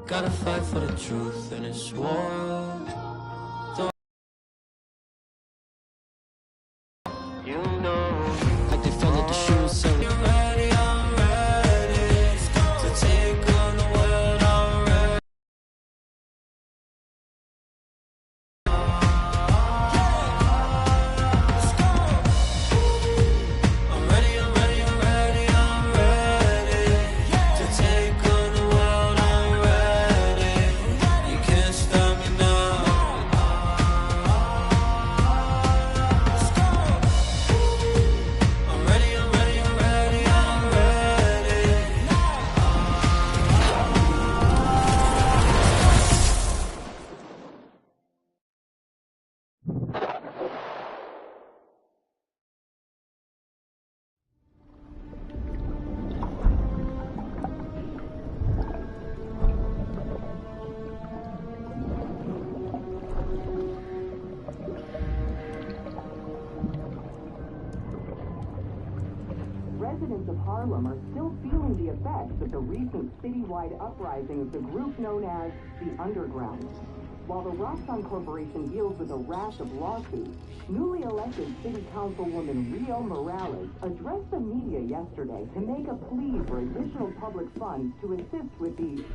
Gotta fight for the truth in this war. You know, like they fell at the shoes, so I'm ready to take on the world. I'm ready. Let's go. I'm ready, I'm ready, I'm ready, I'm ready to take on the world. I'm ready. You can't stop me now. Let's go. I'm ready, I'm ready, I'm ready, I'm ready. Residents of Harlem are still feeling the effects of the recent citywide uprising of the group known as the Underground. While the Roxxon Corporation deals with a rash of lawsuits, newly elected City Councilwoman Rio Morales addressed the media yesterday to make a plea for additional public funds to assist with the...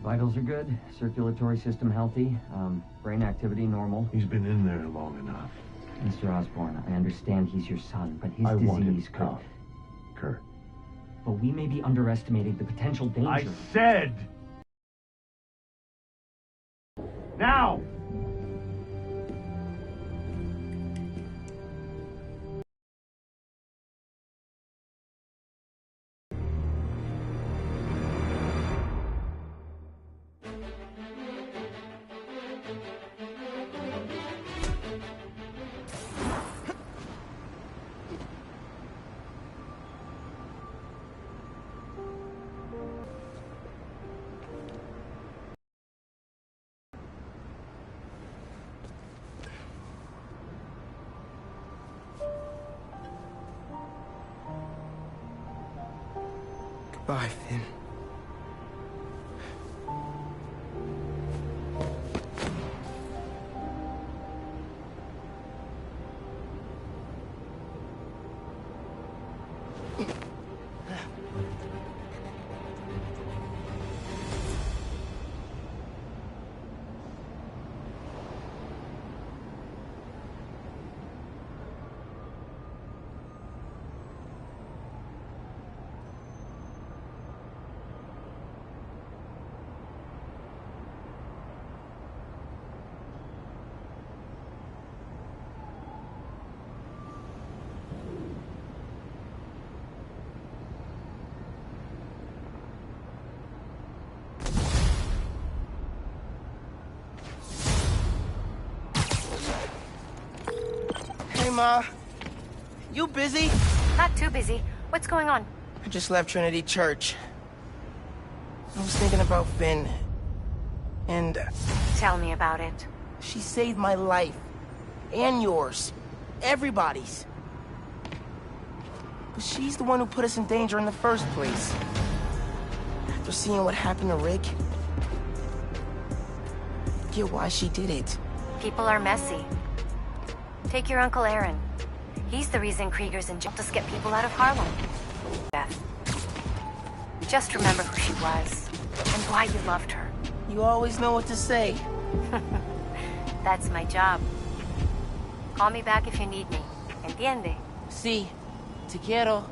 Vitals are good, circulatory system healthy, brain activity normal. He's been in there long enough. Mr. Osborn, I understand he's your son, but his I want him disease could... out. Kurt. But we may be underestimating the potential danger. I said! Now! Goodbye, Finn. Hey, Ma. You busy? Not too busy. What's going on? I just left Trinity Church. I was thinking about Finn. And Tell me about it. she saved my life. And yours. Everybody's. But she's the one who put us in danger in the first place. After seeing what happened to Rick, I get why she did it. People are messy. Take your Uncle Aaron. He's the reason Krieger's in jail to get people out of Harlem. Beth. Just remember who she was, and why you loved her. You always know what to say. That's my job. Call me back if you need me. Entiende? Sí. Te quiero.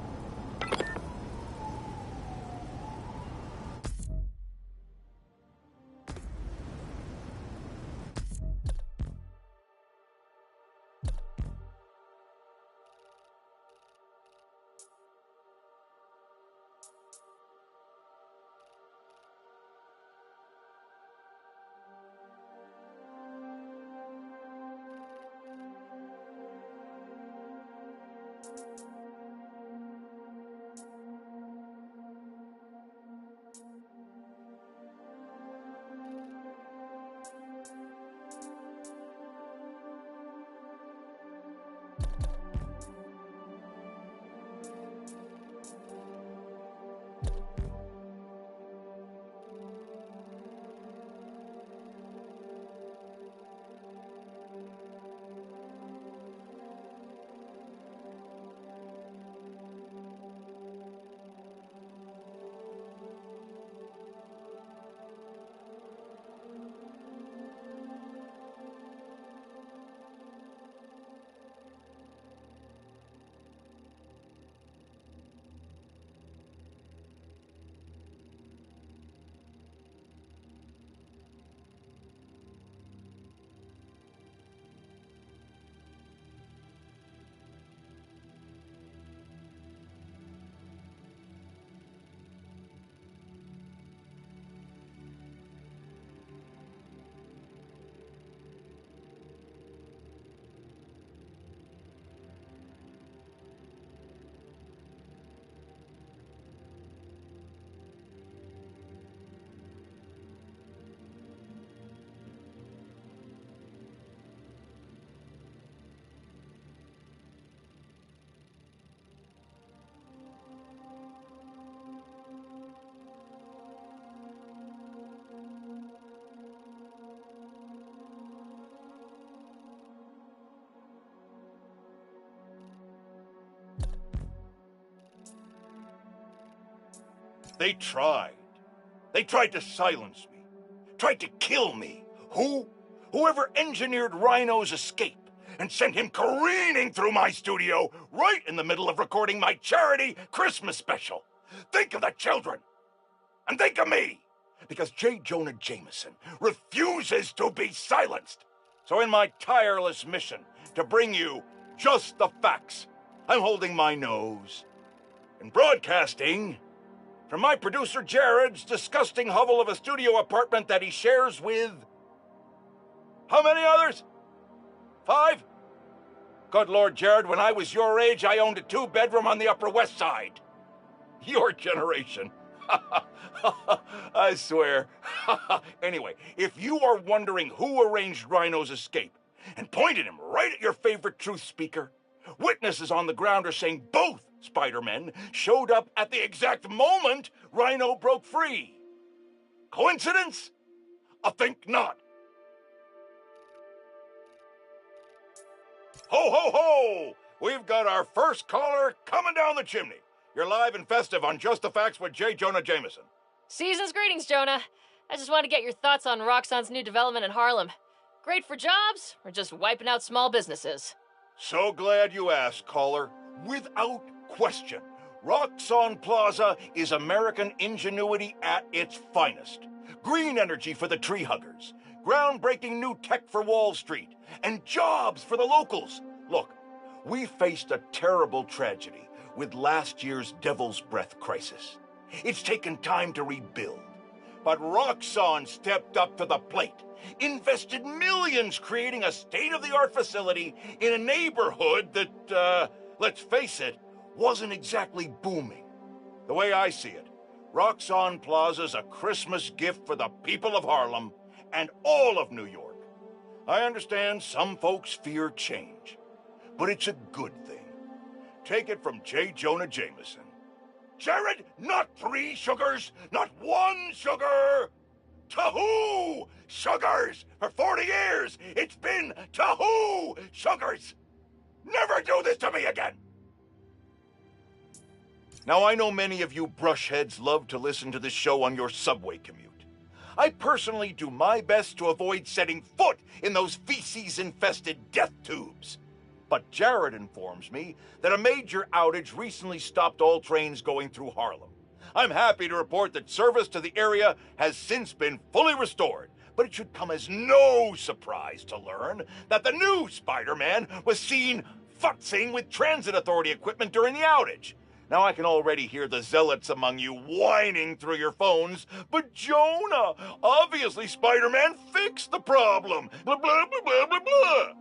They tried. They tried to silence me. Tried to kill me. Who? Whoever engineered Rhino's escape and sent him careening through my studio right in the middle of recording my charity Christmas special. Think of the children. And think of me. Because J. Jonah Jameson refuses to be silenced. So in my tireless mission to bring you just the facts, I'm holding my nose. And broadcasting from my producer Jared's disgusting hovel of a studio apartment that he shares with... how many others? 5? Good Lord, Jared, when I was your age, I owned a 2-bedroom on the Upper West Side. Your generation. I swear. Anyway, if you are wondering who arranged Rhino's escape and pointed him right at your favorite truth speaker, witnesses on the ground are saying both Spider-Men showed up at the exact moment Rhino broke free. Coincidence? I think not. Ho, ho, ho! We've got our first caller coming down the chimney. You're live and festive on Just the Facts with J. Jonah Jameson. Season's greetings, Jonah. I just want to get your thoughts on Roxxon's new development in Harlem. Great for jobs, or just wiping out small businesses? So glad you asked, caller. Without question, Roxxon Plaza is American ingenuity at its finest. Green energy for the tree huggers, groundbreaking new tech for Wall Street, and jobs for the locals. Look, we faced a terrible tragedy with last year's Devil's Breath crisis. It's taken time to rebuild. But Roxxon stepped up to the plate, invested millions creating a state-of-the-art facility in a neighborhood that, let's face it, wasn't exactly booming. The way I see it, Roxxon Plaza's a Christmas gift for the people of Harlem and all of New York. I understand some folks fear change, but it's a good thing. Take it from J. Jonah Jameson. Jared, not 3 sugars, not 1 sugar. Tahoo sugars for 40 years. It's been Tahoo sugars. Never do this to me again. Now, I know many of you brushheads love to listen to this show on your subway commute. I personally do my best to avoid setting foot in those feces-infested death tubes. But Jared informs me that a major outage recently stopped all trains going through Harlem. I'm happy to report that service to the area has since been fully restored, but it should come as no surprise to learn that the new Spider-Man was seen futzing with transit authority equipment during the outage. Now I can already hear the zealots among you whining through your phones, but Jonah, obviously Spider-Man fixed the problem. Blah, blah, blah, blah, blah, blah.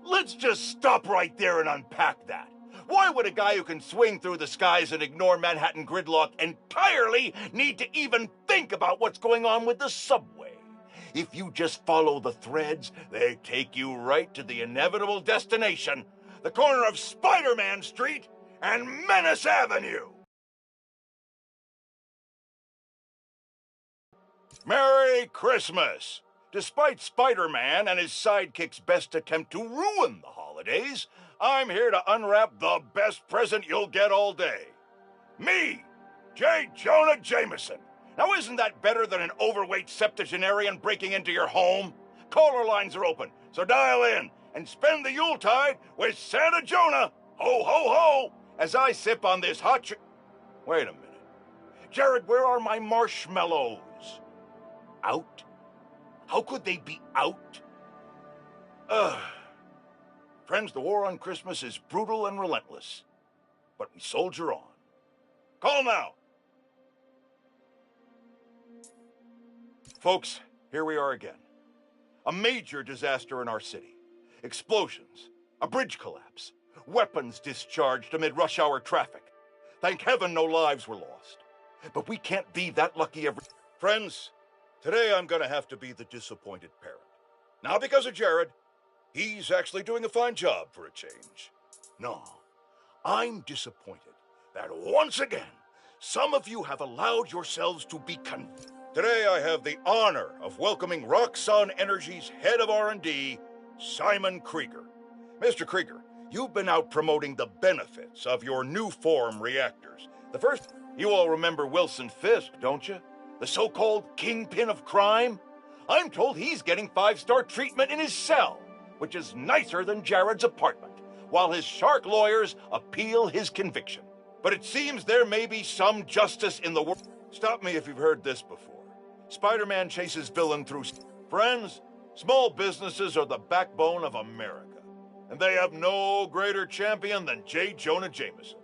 Let's just stop right there and unpack that. Why would a guy who can swing through the skies and ignore Manhattan gridlock entirely need to even think about what's going on with the subway? If you just follow the threads, they take you right to the inevitable destination, the corner of Spider-Man Street and Menace Avenue. Merry Christmas! Despite Spider-Man and his sidekick's best attempt to ruin the holidays, I'm here to unwrap the best present you'll get all day. Me, J. Jonah Jameson. Now isn't that better than an overweight septuagenarian breaking into your home? Caller lines are open, so dial in and spend the Yuletide with Santa Jonah. Ho, ho, ho! As I sip on this hot Wait a minute. Jared, where are my marshmallows? Out? How could they be out? Friends, the war on Christmas is brutal and relentless, but we soldier on. Call now. Folks, here we are again. A major disaster in our city. Explosions, a bridge collapse, weapons discharged amid rush hour traffic. Thank heaven no lives were lost. But we can't be that lucky every... Friends, today I'm gonna have to be the disappointed parent. Not because of Jared. He's actually doing a fine job for a change. No, I'm disappointed that once again, some of you have allowed yourselves to be Today I have the honor of welcoming Roxxon Energy's head of R&D, Simon Krieger. Mr. Krieger, you've been out promoting the benefits of your new form reactors. The first... You all remember Wilson Fisk, don't you? The so-called kingpin of crime? I'm told he's getting 5-star treatment in his cell, which is nicer than Jared's apartment, while his shark lawyers appeal his conviction. But it seems there may be some justice in the world. Stop me if you've heard this before. Spider-Man chases villain through... Friends, small businesses are the backbone of America, and they have no greater champion than J. Jonah Jameson.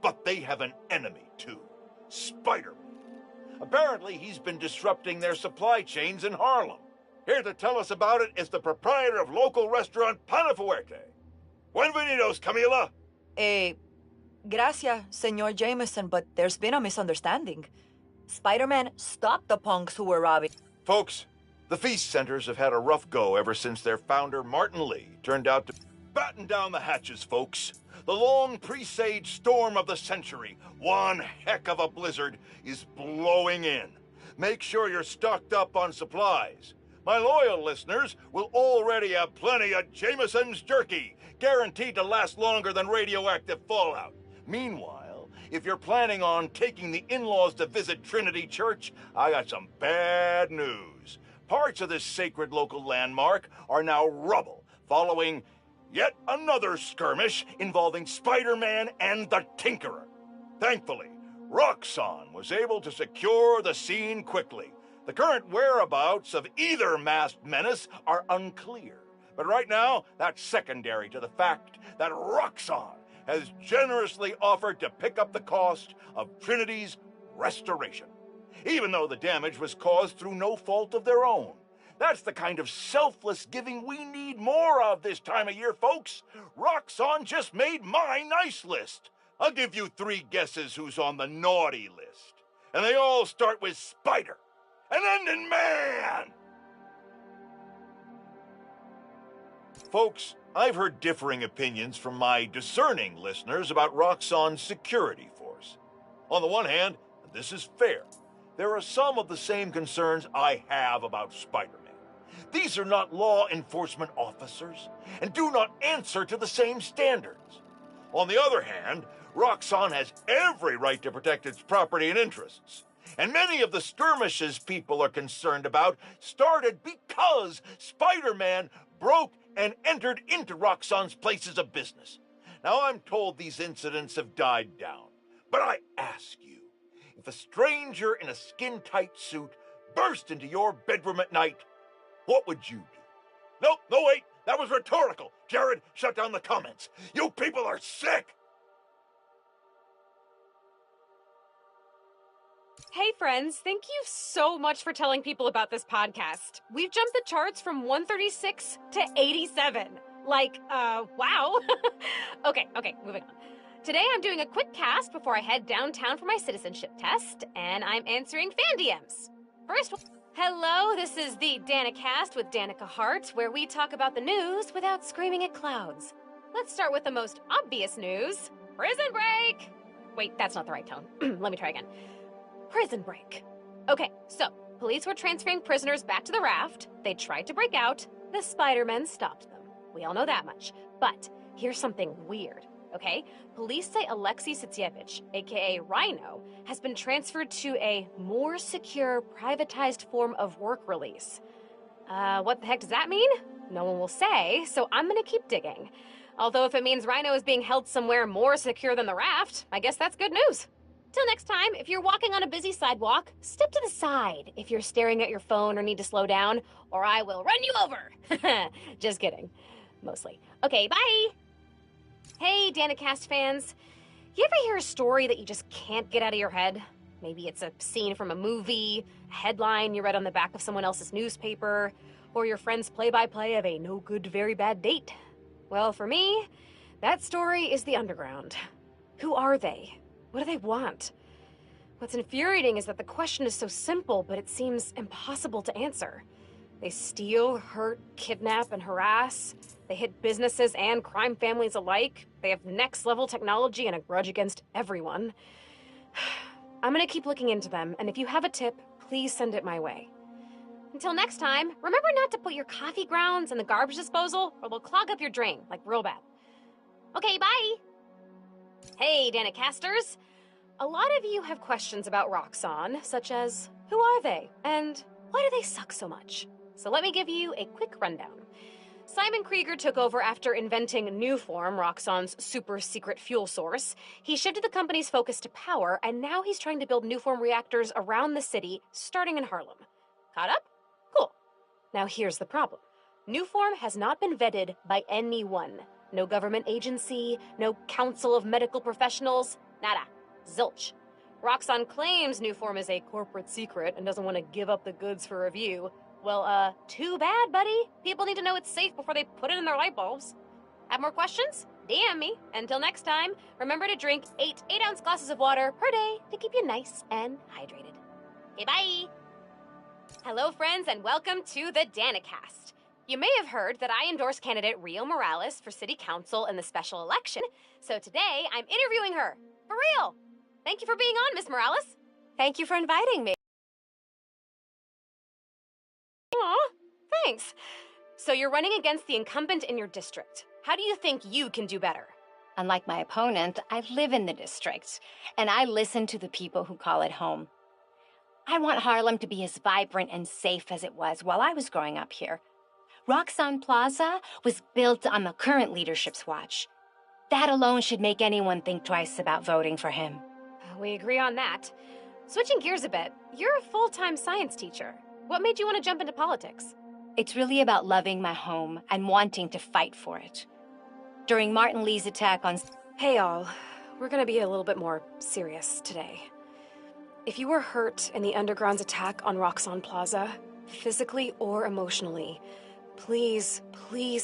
But they have an enemy, too. Spider-Man. Apparently, he's been disrupting their supply chains in Harlem. Here to tell us about it is the proprietor of local restaurant Panafuerte. Buenvenidos, Camila. Gracias, Senor Jameson, but there's been a misunderstanding. Spider-Man stopped the punks who were robbing. Folks, the Feast Centers have had a rough go ever since their founder, Martin Lee, turned out to... Batten down the hatches, folks. The long presaged storm of the century, one heck of a blizzard, is blowing in. Make sure you're stocked up on supplies. My loyal listeners will already have plenty of Jameson's jerky, guaranteed to last longer than radioactive fallout. Meanwhile, if you're planning on taking the in-laws to visit Trinity Church, I got some bad news. Parts of this sacred local landmark are now rubble, following yet another skirmish involving Spider-Man and the Tinkerer. Thankfully, Roxxon was able to secure the scene quickly. The current whereabouts of either masked menace are unclear. But right now, that's secondary to the fact that Roxxon has generously offered to pick up the cost of Trinity's restoration, even though the damage was caused through no fault of their own. That's the kind of selfless giving we need more of this time of year, folks. Roxxon just made my nice list. I'll give you 3 guesses who's on the naughty list. And they all start with Spider and end in Man. Folks, I've heard differing opinions from my discerning listeners about Roxxon's security force. On the one hand, and this is fair, there are some of the same concerns I have about Spider-Man. These are not law enforcement officers and do not answer to the same standards. On the other hand, Roxxon has every right to protect its property and interests. And many of the skirmishes people are concerned about started because Spider-Man broke and entered into Roxxon's places of business. Now, I'm told these incidents have died down, but I ask you, if a stranger in a skin-tight suit burst into your bedroom at night, what would you do? No, wait, that was rhetorical. Jared, shut down the comments. You people are sick. Hey friends, thank you so much for telling people about this podcast. We've jumped the charts from 136 to 87. Wow. Okay, moving on. Today I'm doing a quick cast before I head downtown for my citizenship test, and I'm answering fan DMs. First, hello, this is the Danicast with Danica Hart, where we talk about the news without screaming at clouds. Let's start with the most obvious news. Prison Break! Wait, that's not the right tone. Let me try again. Prison Break. Okay, so, police were transferring prisoners back to the raft. They tried to break out. The Spider-Men stopped them. We all know that much. But here's something weird, okay? Police say Alexei Sitsievich, aka Rhino, has been transferred to a more secure, privatized form of work release. What the heck does that mean? No one will say, so I'm gonna keep digging. Although if it means Rhino is being held somewhere more secure than the raft, I guess that's good news. Till next time, if you're walking on a busy sidewalk, step to the side if you're staring at your phone or need to slow down, or I will run you over. Just kidding. Mostly. Okay, bye! Hey, Danicast fans. You ever hear a story that you just can't get out of your head? Maybe it's a scene from a movie, a headline you read on the back of someone else's newspaper, or your friend's play-by-play of a no-good, very bad date. Well, for me, that story is the underground. Who are they? What do they want? What's infuriating is that the question is so simple, but it seems impossible to answer. They steal, hurt, kidnap, and harass. They hit businesses and crime families alike. They have next-level technology and a grudge against everyone. I'm gonna keep looking into them, and if you have a tip, please send it my way. Until next time, remember not to put your coffee grounds in the garbage disposal, or they'll clog up your drain, like real bad. Okay, bye! Hey, Danicasters! A lot of you have questions about Roxxon, such as, who are they? And why do they suck so much? So let me give you a quick rundown. Simon Krieger took over after inventing Nuform, Roxxon's super-secret fuel source. He shifted the company's focus to power, and now he's trying to build Nuform reactors around the city, starting in Harlem. Caught up? Cool. Now here's the problem. Nuform has not been vetted by anyone. No government agency, no council of medical professionals, nada. Zilch. Roxxon claims Nuform is a corporate secret and doesn't want to give up the goods for review. Well, too bad, buddy. People need to know it's safe before they put it in their light bulbs. Have more questions? DM me. Until next time, remember to drink 8 8-ounce glasses of water per day to keep you nice and hydrated. Okay, bye! Hello, friends, and welcome to the Danicast. You may have heard that I endorsed candidate Rio Morales for city council in the special election, so today I'm interviewing her. For real! Thank you for being on, Miss Morales. Thank you for inviting me. Aw, thanks. So you're running against the incumbent in your district. How do you think you can do better? Unlike my opponent, I live in the district, and I listen to the people who call it home. I want Harlem to be as vibrant and safe as it was while I was growing up here. Roxxon Plaza was built on the current leadership's watch. That alone should make anyone think twice about voting for him. We agree on that. Switching gears a bit, you're a full-time science teacher. What made you want to jump into politics? It's really about loving my home and wanting to fight for it. During Martin Lee's attack on... Hey all, we're gonna be a little bit more serious today. If you were hurt in the Underground's attack on Roxxon Plaza, physically or emotionally, please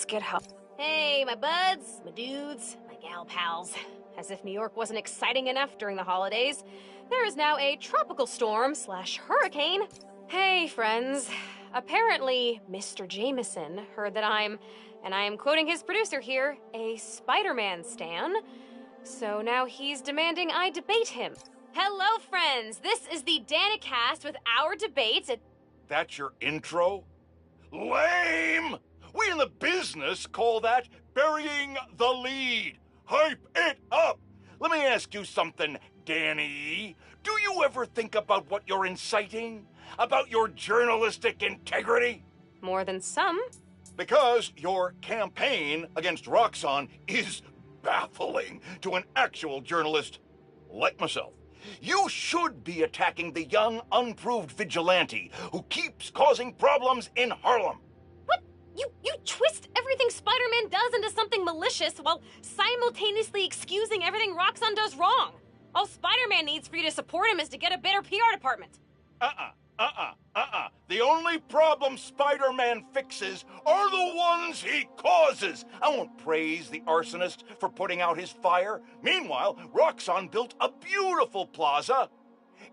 get help. Hey, my buds, my dudes, my gal pals. As if New York wasn't exciting enough during the holidays, there is now a tropical storm/hurricane. Hey, friends. Apparently, Mr. Jameson heard that I'm, and I am quoting his producer here, a Spider-Man stan. So now he's demanding I debate him. Hello, friends. This is the Danicast with our debate. That's your intro? Lame! We in the business call that burying the lead. Hype it up! Let me ask you something, Danny. Do you ever think about what you're inciting? About your journalistic integrity? More than some. Because your campaign against Roxxon is baffling to an actual journalist like myself. You should be attacking the young, unproved vigilante who keeps causing problems in Harlem. What? You twist everything Spider-Man does into something malicious while simultaneously excusing everything Roxxon does wrong. All Spider-Man needs for you to support him is to get a better PR department. The only problem Spider-Man fixes are the ones he causes. I won't praise the arsonist for putting out his fire. Meanwhile, Roxxon built a beautiful plaza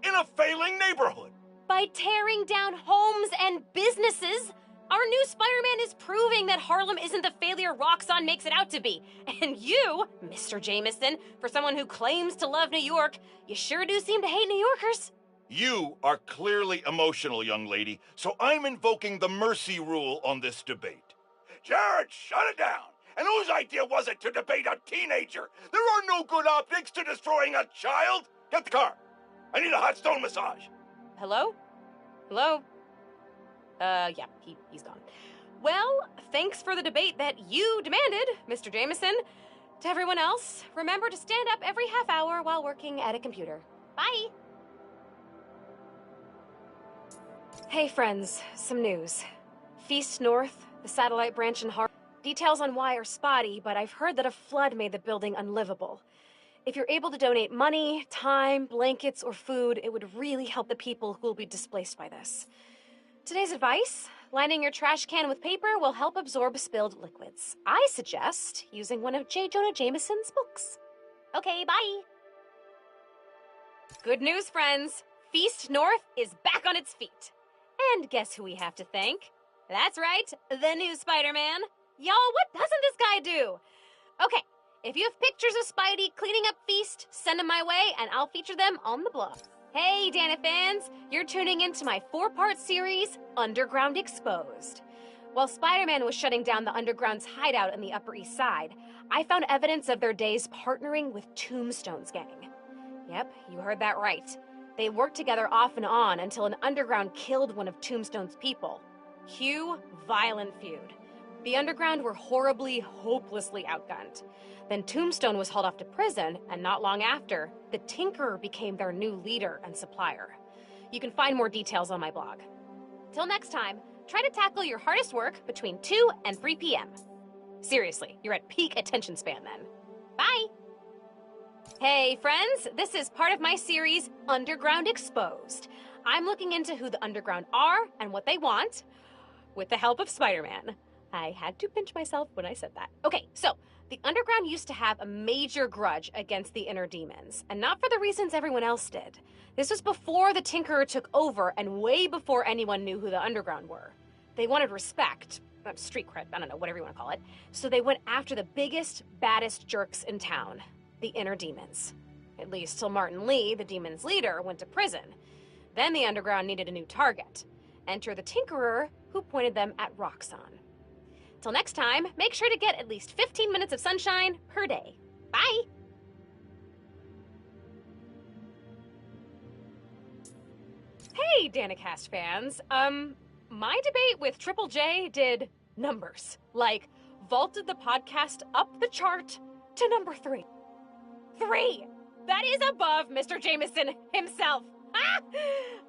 in a failing neighborhood. By tearing down homes and businesses, our new Spider-Man is proving that Harlem isn't the failure Roxxon makes it out to be. And you, Mr. Jameson, for someone who claims to love New York, you sure do seem to hate New Yorkers. You are clearly emotional, young lady, so I'm invoking the mercy rule on this debate. Jared, shut it down! And whose idea was it to debate a teenager? There are no good optics to destroying a child! Get the car! I need a hot stone massage! Hello? Hello? Yeah, he's gone. Well, thanks for the debate that you demanded, Mr. Jameson. To everyone else, remember to stand up every half hour while working at a computer. Bye! Hey friends, some news. Feast North, the satellite branch in Harlem. Details on why are spotty, but I've heard that a flood made the building unlivable. If you're able to donate money, time, blankets, or food, it would really help the people who will be displaced by this. Today's advice, lining your trash can with paper will help absorb spilled liquids. I suggest using one of J. Jonah Jameson's books. Okay, bye! Good news, friends. Feast North is back on its feet. And guess who we have to thank? That's right, the new Spider-Man. Y'all, what doesn't this guy do? Okay, if you have pictures of Spidey cleaning up Feast, send them my way and I'll feature them on the blog. Hey, Dana fans, you're tuning into my 4-part series, Underground Exposed. While Spider-Man was shutting down the Underground's hideout in the Upper East Side, I found evidence of their days partnering with Tombstone's gang. Yep, you heard that right. They worked together off and on until an underground killed one of Tombstone's people. Cue violent feud. The underground were horribly, hopelessly outgunned. Then Tombstone was hauled off to prison, and not long after, the Tinkerer became their new leader and supplier. You can find more details on my blog. Till next time, try to tackle your hardest work between 2 and 3 p.m. Seriously, you're at peak attention span then. Bye! Hey friends, this is part of my series, Underground Exposed. I'm looking into who the Underground are and what they want, with the help of Spider-Man. I had to pinch myself when I said that. Okay, so, the Underground used to have a major grudge against the Inner Demons, and not for the reasons everyone else did. This was before the Tinkerer took over and way before anyone knew who the Underground were. They wanted respect, street cred, I don't know, whatever you want to call it, so they went after the biggest, baddest jerks in town. The Inner Demons. At least till Martin Lee, the Demons' leader, went to prison. Then the Underground needed a new target. Enter the Tinkerer, who pointed them at Roxxon. Till next time, make sure to get at least 15 minutes of sunshine per day. Bye! Hey, Danicast fans. My debate with Triple J did numbers. Like, vaulted the podcast up the chart to number 3. 3! That is above Mr. Jameson himself. Ah!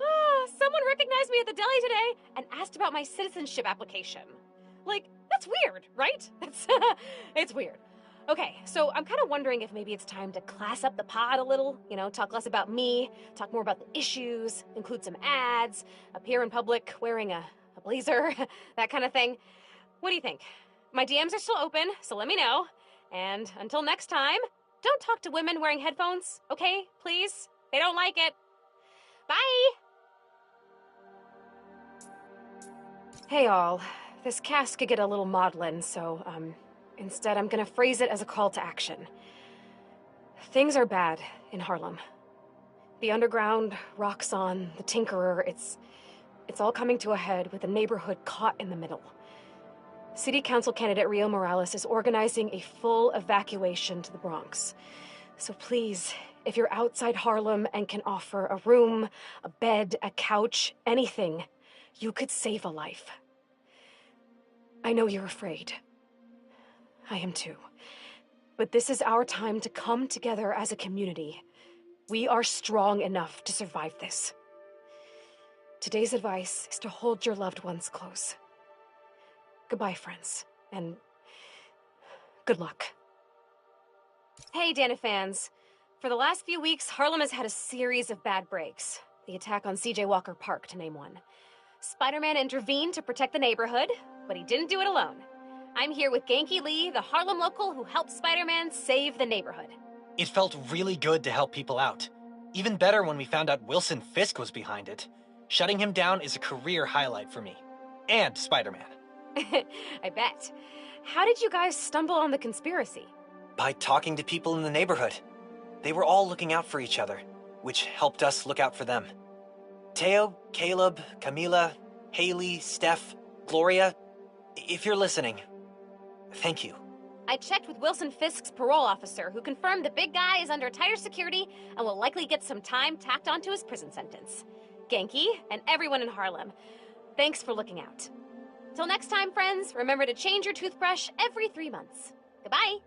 Oh, someone recognized me at the deli today and asked about my citizenship application. Like, that's weird, right? It's weird. Okay, so I'm kind of wondering if maybe it's time to class up the pod a little, talk less about me, talk more about the issues, include some ads, appear in public wearing a blazer, that kind of thing. What do you think? My DMs are still open, so let me know. And until next time, don't talk to women wearing headphones, okay? Please? They don't like it. Bye! Hey all, this cast could get a little maudlin, so, instead I'm gonna phrase it as a call to action. Things are bad in Harlem. The Underground, Roxxon, the Tinkerer, it's all coming to a head with the neighborhood caught in the middle. City Council candidate Rio Morales is organizing a full evacuation to the Bronx. So please, if you're outside Harlem and can offer a room, a bed, a couch, anything, you could save a life. I know you're afraid. I am too. But this is our time to come together as a community. We are strong enough to survive this. Today's advice is to hold your loved ones close. Goodbye, friends, and good luck. Hey, Dana fans. For the last few weeks, Harlem has had a series of bad breaks. The attack on C.J. Walker Park, to name one. Spider-Man intervened to protect the neighborhood, but he didn't do it alone. I'm here with Genki Lee, the Harlem local who helped Spider-Man save the neighborhood. It felt really good to help people out. Even better when we found out Wilson Fisk was behind it. Shutting him down is a career highlight for me. And Spider-Man. I bet. How did you guys stumble on the conspiracy? By talking to people in the neighborhood. They were all looking out for each other, which helped us look out for them. Teo, Caleb, Camila, Haley, Steph, Gloria, if you're listening, thank you. I checked with Wilson Fisk's parole officer, who confirmed the big guy is under tighter security and will likely get some time tacked onto his prison sentence. Genki, and everyone in Harlem, thanks for looking out. Till next time, friends, remember to change your toothbrush every 3 months. Goodbye!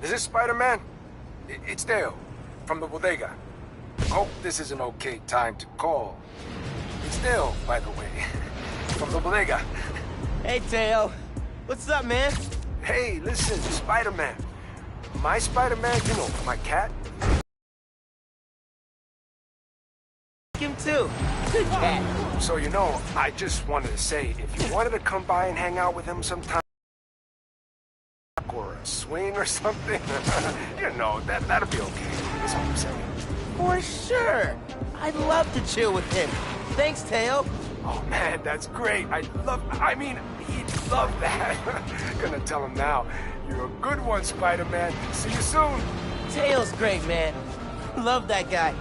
Is this Spider-Man? It's Dale, from the bodega. Hope this is an okay time to call. It's Dale, by the way, from the bodega. Hey, Teo. What's up, man? Hey, listen, Spider-Man. My Spider-Man, you know, my cat. Him too. Good cat. So, you know, I just wanted to say, if you wanted to come by and hang out with him sometime, or a swing or something, you know, that'll be okay. That's all I'm saying. For sure. I'd love to chill with him. Thanks, Teo. Oh, man, that's great. He'd love that. Gonna tell him now. You're a good one, Spider-Man. See you soon. Teo's great, man. Love that guy.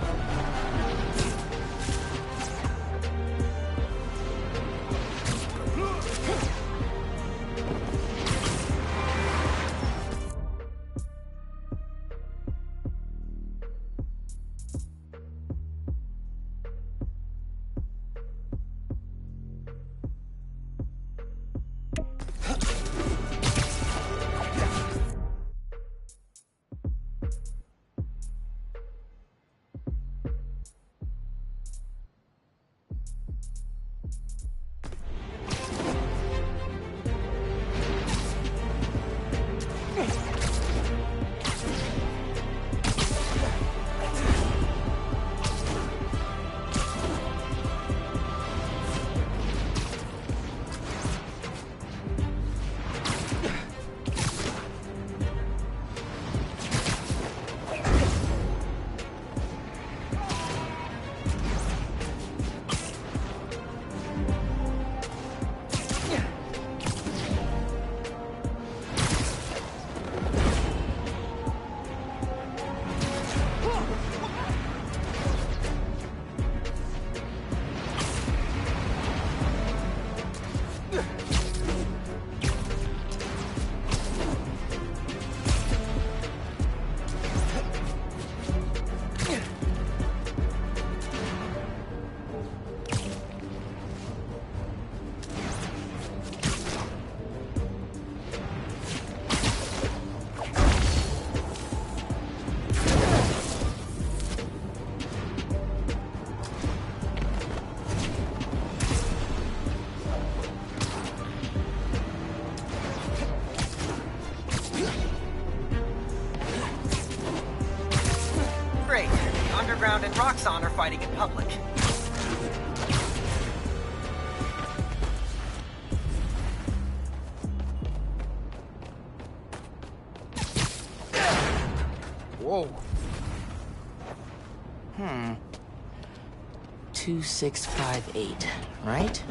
Great. Underground and Roxxon are fighting in public. Whoa. 2658, right?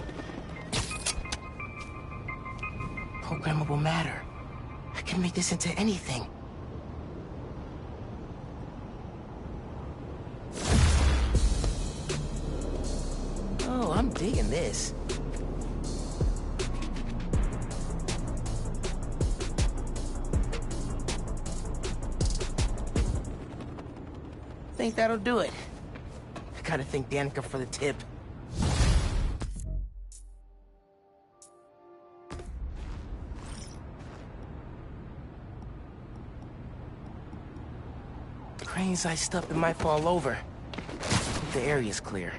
Programmable matter. I can make this into anything. Oh, I'm digging this. Think that'll do it. I gotta thank Danica for the tip. Crane's eye stuff that might fall over. Hope the area's clear.